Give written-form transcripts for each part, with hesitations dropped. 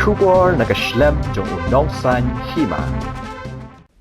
Shubor nakaslem jong unong san hima.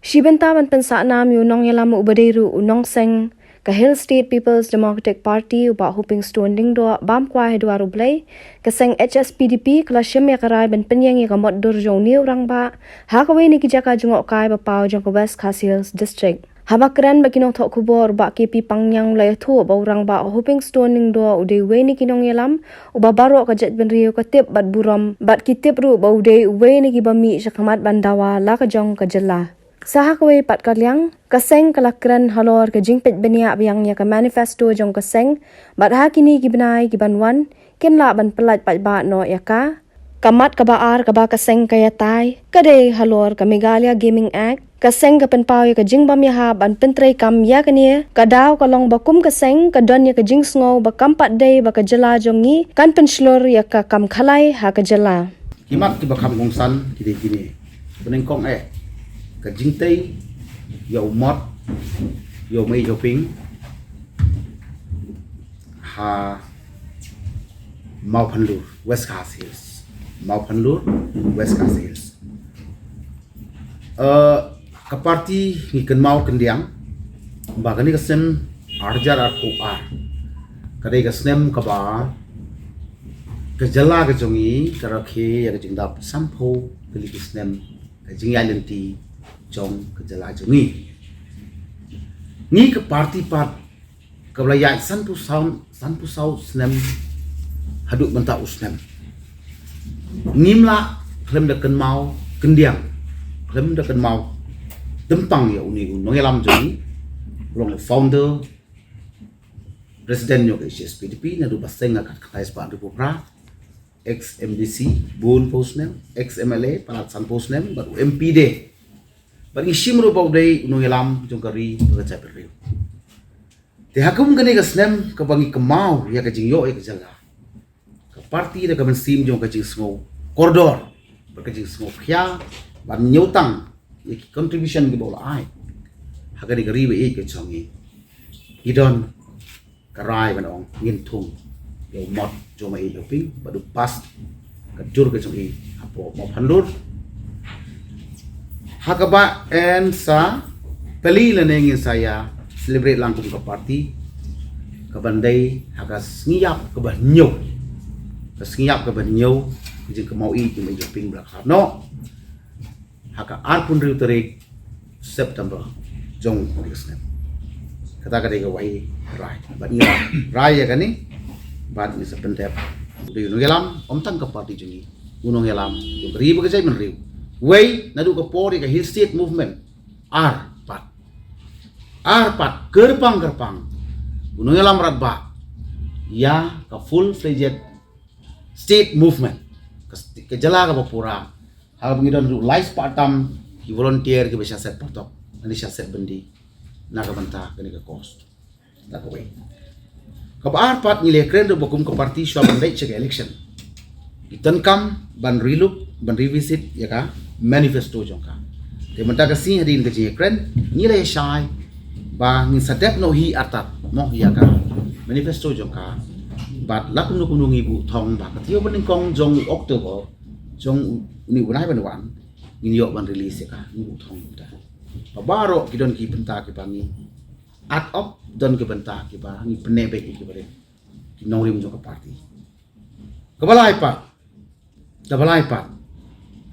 Shibenta ban pensa nam yu nong yalam ubadeiru unong seng ka Hill State People's Democratic Party uba hoping standing do bam kwa hedwaru blai ka seng HSPDP kala shem ya karai ban penyang ya kamot dur jong niu rang ba ha ka we ni ki jaka jungok kai ba pau jong ka West Khas Hills District. Habakran ba kinong thok kubor ba KP pangyang lay thu ba urang ba hoping stoning do ude we ni kinong yalam uba baro ka jet ben rio ka tip bat buram bat kitip ru ba ude we ni ki ba mi shakamat bandawa la ka jong ka jela. Sahakwe pat kalyang kaseng kalakran halor ka jingpet benia biang ya ka manifesto jong kaseng bat ha kini gibenai gibanwan ken la ban pelat pat ba no ya ka kamat ka baar ka ba kaseng kaya tai kade halor ka Megalia Gaming Act kaseng ka penpau ya ka jingbam ya ha ban pentrei kam ya kania kadaw kalong bakum kaseng ka don ya ka jingsngo ba kampat day ba ka jela jongi kan penslor ya ka kam khalai ha ka jela kimat ki bakam gongsan kide gini beneng kong ka jingtei yo mot yo mei yo ping ha mau phanlur West Khas Hills mau phanlur West Khas Hills ka party ni kan mau kendiang bagani ka sem arjar ar ko ar kadai ka snem ka ba ka jala ka jongi ka rakhe ya ka jingdap sampo kali ka snem ka jingyalenti jong kejala jongi ni ke party pat kebelayai san pu sau snem haduk benta usnem ngimla klem de ken mau kendiang klem de ken mau dempang ya uni nongelam jongi long founder president yo HSPDP na du baseng akat kais pa du pra ex MDC bun posnem ex MLA palat san posnem baru MP de bagi shimro baudai unong yalam jong kari bercai beriu. Te hakum gani ka snem ka bangi kemau ya ka jingyo ya ka jala. Ka parti da ka mensim jong ka jing sngo koridor berka jing sngo khya ban nyotang ya ki contribution ki bola ai. Hagani ka riwe e ka chongi. Idon karai ban ong ngin thung yo mot jong mai yo ping badu pas ka jur ka chongi apo mo phandur hakaba and sa peli leneng saya celebrate langkum ke party ke bandai hagas ngiyap ke banyo ke ngiyap ke banyo je ke mau i ke mejo ping blak no haka arpun riu tarik September jong krisnem kata kata ke wai rai bat ngira rai ya kani bat ni sepentep di ngelam omtang ke party jungi unong ngelam jong ribu ke jai men riu Wei nadu ke pori ke Hill State Movement arpat gerpang gunung alam ratba ya ke full fledged state movement ke jala ke papura hal bengidon du life patam ki volunteer ke bisa set portok ani set bendi naga banta kene ke cost tak wei ke arpat ngile kren do bokum ke parti shwa bandai cek election itenkam ban relook ban revisit ya ka manifesto jongka te menta ka si hadin ke kren nilai shai ba ngin sadep no hi atat mo ya ka manifesto jongka bat lak nu kunung ibu thong ba ka tio ban kong jong October jong ni unai ban wan ngin yo ban release ka ibu thong ta baro kidon ki benta ki bangi at op don ki benta ki ba ngi penebe ki bare ki nongrim jongka party kabalai pa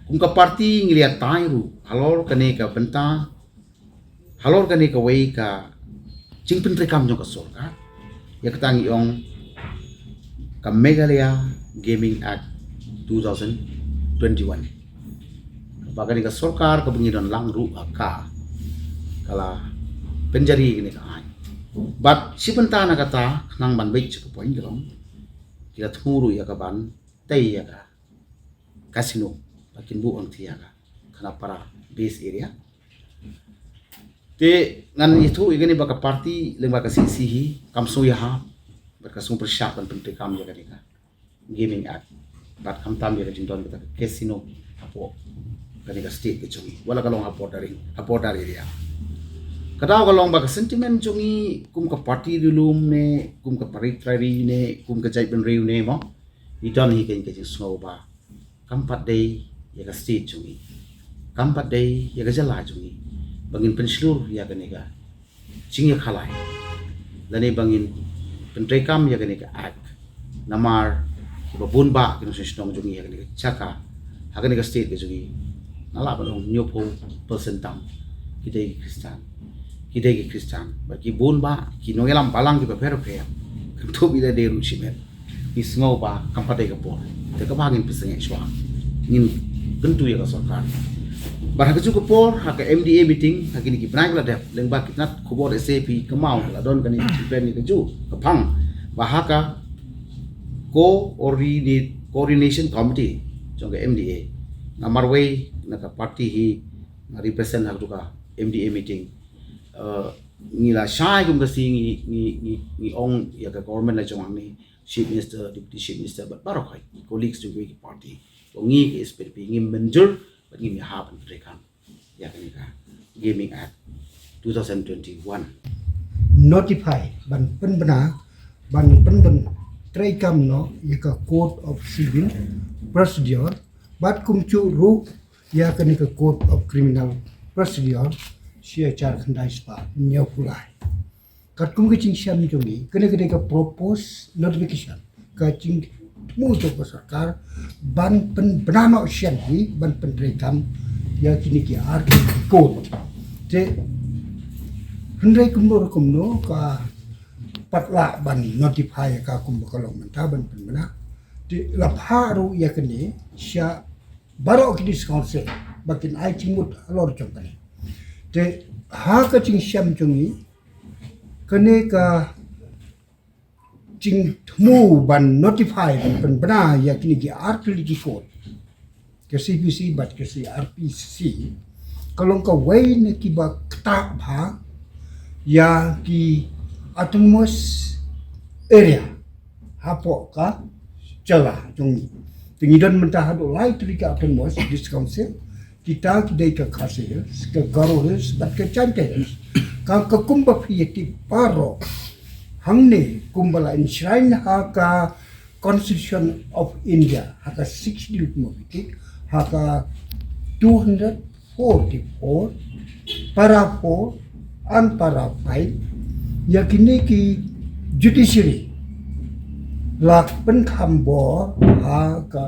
kung ka party ngiliat tairu halor kane ka benta halor kane ka wei ka jingpin rekam jong ka sorka ya katangi ong ka Megalia Gaming Act 2021 bagani ka sorkar ka bengidon langru ka kala penjari gini ka ai but si benta na kata nang ban bai chu point gelong kila thuru ya ka ban tei ya ka kasino pakin bu ang tiyaga kana para base area te ngan itu igani baka party leng baka sisihi kamso ya ha baka sung persyapan penting kam jaga dika gaming act bat kam tam ya jindon kita casino apo kani ka state ke chungi wala kalong apo dari area kadaw kalong baka sentiment chungi kum ka party dulum ne kum ka paritrari ne kum ka jai ben riu ne mo idon hi ken ke snow ba kampat day ya ka state jungi kampat day ya ka jala jungi bangin penslur ya ka nega singya khalai lani bangin pentrekam ya ka nega act namar ba bunba kinu sistem jungi ya ka nega chaka ha ka nega state ka jungi nala ba dong nyopo persentam kidai Kristan bagi bunba ki nongelam balang ki ba pero tu bila dia rusimet isngau ba kampat day ka por te ka bangin peseng exwa ngin gentu ya ka sarkar barang keju ke por ha ka MDA meeting ha kini ki pernah kala dep leng ba kitnat khobor SAP kemau kala don kani plan ni keju ka phang ba ha ka coordination committee jong ka MDA namar way na ka party hi na represent ha ka MDA meeting ngila shai kum kasi ngi ong ya ka government la jong ni chief minister deputy chief minister but barokai colleagues to the party ngi ke SPP ngi menjur ngi mi hab rekan ya kan ka gaming act 2021 notify ban pen bena ban trai kam no ya ka code of civil procedure bat kum chu ru ya kan ka code of criminal procedure sia char khandai spa nyo pulai kat kum ke ching siam jongi kene ka propose notification ka ching mu to ko sarkar ban pen bena no siam hi ban pen trai kam ya kini ki ar code te hendai kumno kumno ka patla ban notify ka kum kolong menta ban pen bena te la pharu ya kene sia baro ki discount bakin ai chimut alor chong kane te ha ka ching siam chungi kene ka ching thmu ban notify ban bana ya kini ki RPC code ke CPC bat ke RPC kalong ka way na ki ba kta bha ya ki autonomous area hapo ka chala chungi tingidan mentah hadu lai trika autonomous this council kita kidai ka khasil ka garohis bat ka chantes ka kumba phiyati paro hamne kumbala enshrine ha ka constitution of India ha ka 6 movie ha ka 244 para 4 and para 5 yakini ki judiciary lak pen khambo ha ka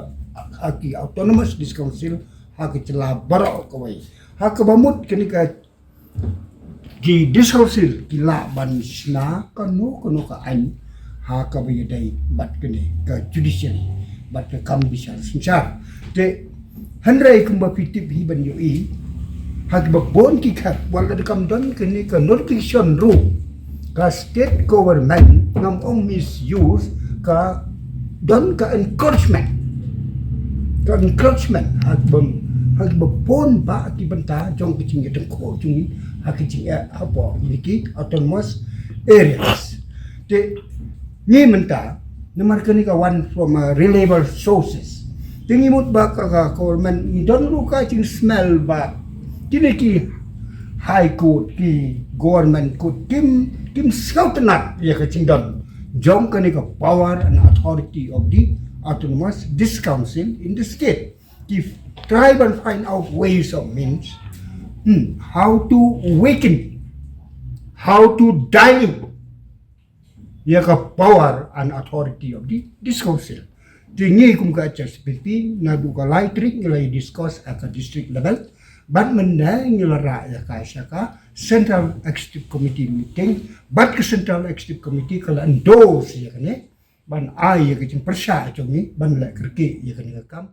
aki autonomous this council ha ke chela baro ko wai ha ka bamut kini ka ki discouncil ki la ban sna kanu ka an ha ka bi dai bat kini ka judiciary bat ka kam bisa sinchar te handrai kumba pitip hi ban yo i ha ka bon ki khat wal ka kam don kini ka notification ru ka state government ngam ong misuse ka don ka encouragement hak bon ba ki banta jong ki ching teng ko chung hak ching apa iki autonomous areas te ni menta namar kani ka one from reliable sources tingi mut ba ka government ni don lu ka ching smell ba kini ki high court ki government could kim scoutnat ya ka ching don jong kani ka power and authority of the autonomous this council in the state if try and find out ways of means how to awaken how to dilute ya ka power and authority of the this council tingi kum ka HSPP na du ka lightrik nilai discuss at the district level but menda nilara ya ka central executive committee meeting but ka central executive committee kala endorse ya kane ban ai ya ka persya chongi ban la kerki ya kane kam